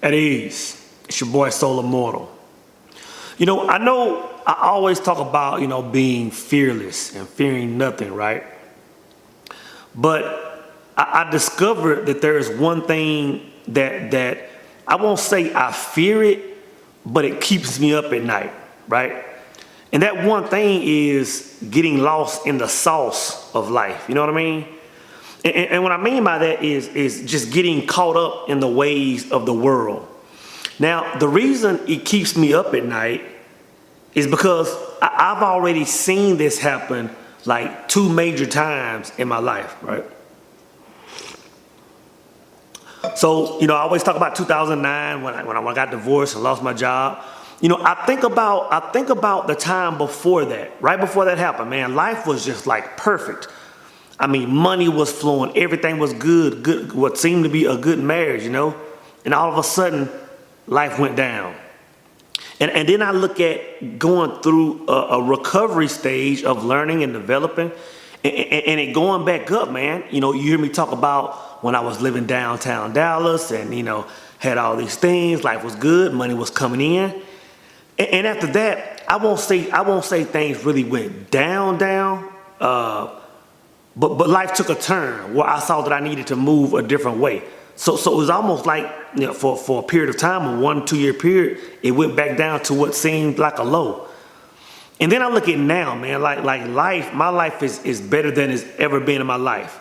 At ease. It's your boy Soul Immortal. I know I always talk about, being fearless and fearing nothing, right? But I discovered that there is one thing that I won't say I fear it, but it keeps me up at night, right? And that one thing is getting lost in the sauce of life. You know what I mean? And what I mean by that is just getting caught up in the ways of the world. Now, the reason it keeps me up at night is because I've already seen this happen like 2 major times in my life, right? So, I always talk about 2009 when I got divorced and lost my job. I think about the time before that, right before that happened, man. Life was just like perfect. I mean, money was flowing, everything was good, what seemed to be a good marriage, and all of a sudden, life went down. And then I look at going through a recovery stage of learning and developing, and it going back up, man. You hear me talk about when I was living downtown Dallas and, had all these things, life was good, money was coming in. And after that, I won't say things really went down, but life took a turn where I saw that I needed to move a different way. So it was almost like, for a period of time, a 1-2 year period, it went back down to what seemed like a low. And then I look at now, man, like life, my life is better than it's ever been in my life.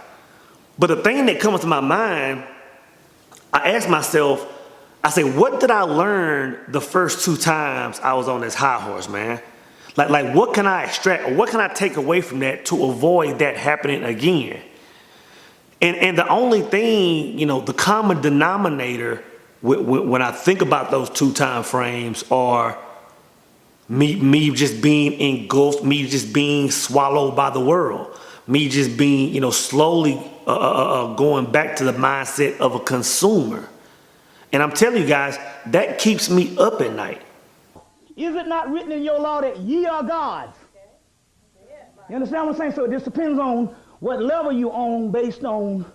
But the thing that comes to my mind, I ask myself, I say, what did I learn the first 2 times I was on this high horse, man? Like what can I extract, or what can I take away from that to avoid that happening again? And the only thing, the common denominator when I think about those 2 time frames are me just being engulfed, me just being swallowed by the world, me just being, slowly going back to the mindset of a consumer. And I'm telling you guys, that keeps me up at night. Is it not written in your law that ye are gods? You understand what I'm saying? So it just depends on what level you own based on,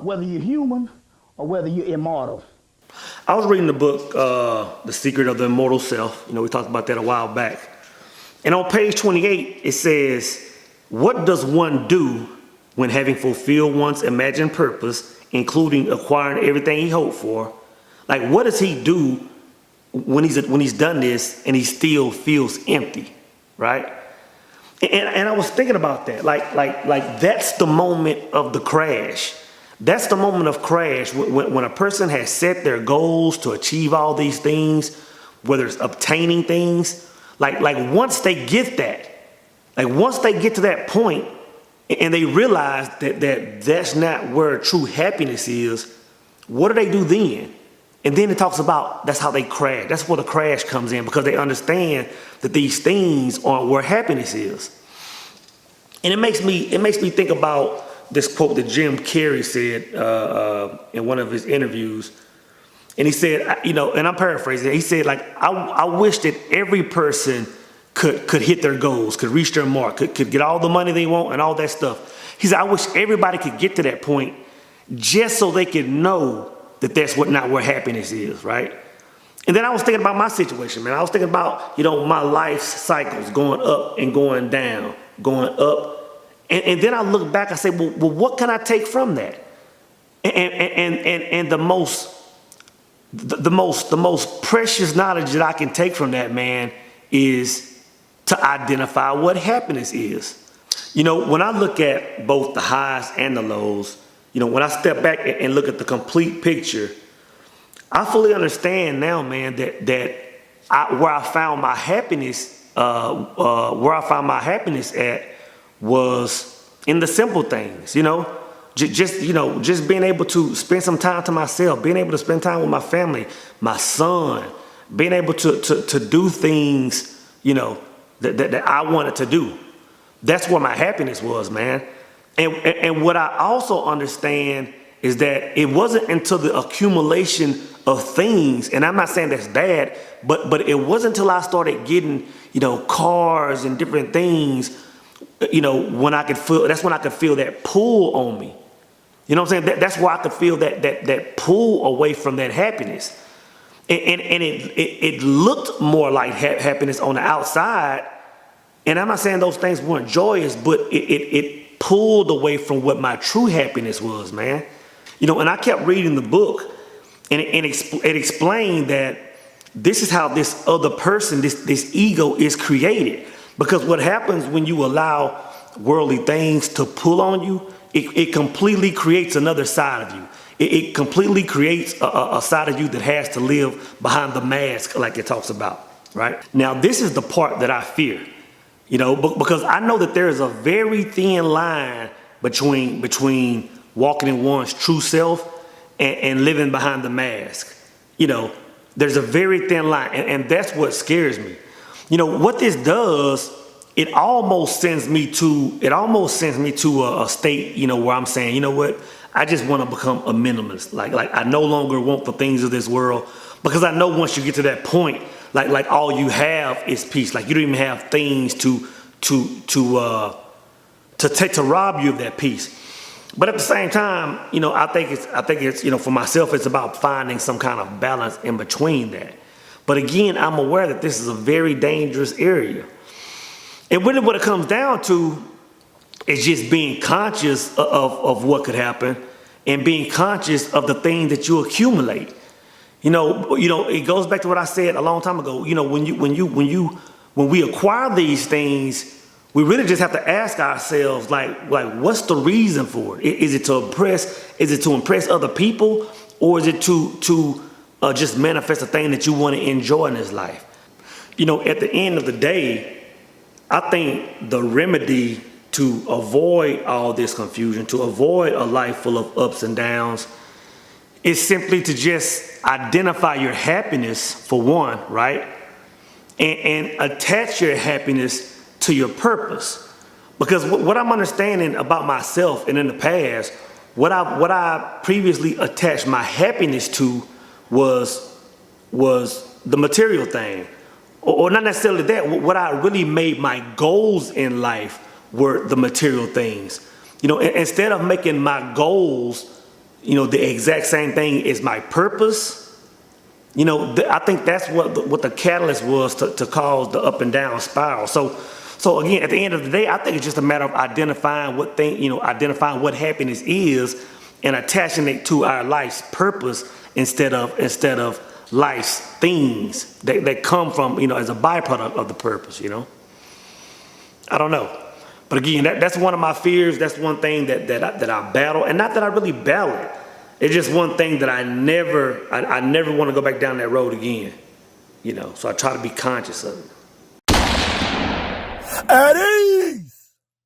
whether you're human or whether you're immortal. I was reading the book, The Secret of the Immortal Self. We talked about that a while back. And on page 28, it says, what does one do when having fulfilled one's imagined purpose, including acquiring everything he hoped for? Like, what does he do when he's done this and he still feels empty, right? And I was thinking about that, like that's the moment of the crash. That's the moment of crash when a person has set their goals to achieve all these things, whether it's obtaining things. Like once they get that, once they get to that point and they realize that that's not where true happiness is, what do they do then? And then it talks about that's how they crash. That's where the crash comes in, because they understand that these things aren't where happiness is. And it makes me think about this quote that Jim Carrey said in one of his interviews. And he said, and I'm paraphrasing, he said, I wish that every person could hit their goals, could reach their mark, could get all the money they want and all that stuff. He said, I wish everybody could get to that point just so they could know that that's not where happiness is, right? And then I was thinking about my situation, man. I was thinking about, my life's cycles going up and going down, going up. And then I look back, I say, well, what can I take from that? And the most precious knowledge that I can take from that, man, is to identify what happiness is. When I look at both the highs and the lows, when I step back and look at the complete picture, I fully understand now, man, that where I found my happiness at was in the simple things, just being able to spend some time to myself, being able to spend time with my family, my son, being able to do things, that I wanted to do. That's where my happiness was, man. And what I also understand is that it wasn't until the accumulation of things, and I'm not saying that's bad, but it wasn't until I started getting, cars and different things, when I could feel, that's when I could feel that pull on me. You know what I'm saying? That's why I could feel that pull away from that happiness. And it looked more like happiness on the outside. And I'm not saying those things weren't joyous, but it pulled away from what my true happiness was, man. You know, and I kept reading the book, and it explained that this is how this other person, this ego is created. Because what happens when you allow worldly things to pull on you, it completely creates another side of you. It completely creates a side of you that has to live behind the mask, like it talks about, right? Now, this is the part that I fear, you know, because I know that there is a very thin line between walking in one's true self and living behind the mask. You know, there's a very thin line, and that's what scares me. You know, what this does, it almost sends me to a state, you know, where I'm saying, you know what, I just want to become a minimalist. Like I no longer want the things of this world, because I know once you get to that point, like all you have is peace. Like you don't even have things to rob you of that peace. But at the same time, you know, I think it's, you know, for myself, it's about finding some kind of balance in between that. But again, I'm aware that this is a very dangerous area. And really what it comes down to is just being conscious of what could happen, and being conscious of the things that you accumulate. You know, it goes back to what I said a long time ago. You know, when we acquire these things, we really just have to ask ourselves, like what's the reason for it? Is it to impress other people, or is it to just manifest a thing that you want to enjoy in this life? You know, at the end of the day, I think the remedy to avoid all this confusion, to avoid a life full of ups and downs, is simply to just identify your happiness, for one, right? And attach your happiness to your purpose. Because what I'm understanding about myself and in the past, what I previously attached my happiness to was the material thing. Or not necessarily that. What I really made my goals in life were the material things. You know, instead of making my goals, you know, the exact same thing as my purpose, you know, I think that's what the catalyst was to cause the up and down spiral. So again, at the end of the day, I think it's just a matter of identifying what happiness is, and attaching it to our life's purpose instead of life's things that come from, you know, as a byproduct of the purpose, you know. I don't know. But again, that's one of my fears. That's one thing that I battle, and not that I really battle it. It's just one thing that I never want to go back down that road again, you know. So I try to be conscious of it. At ease!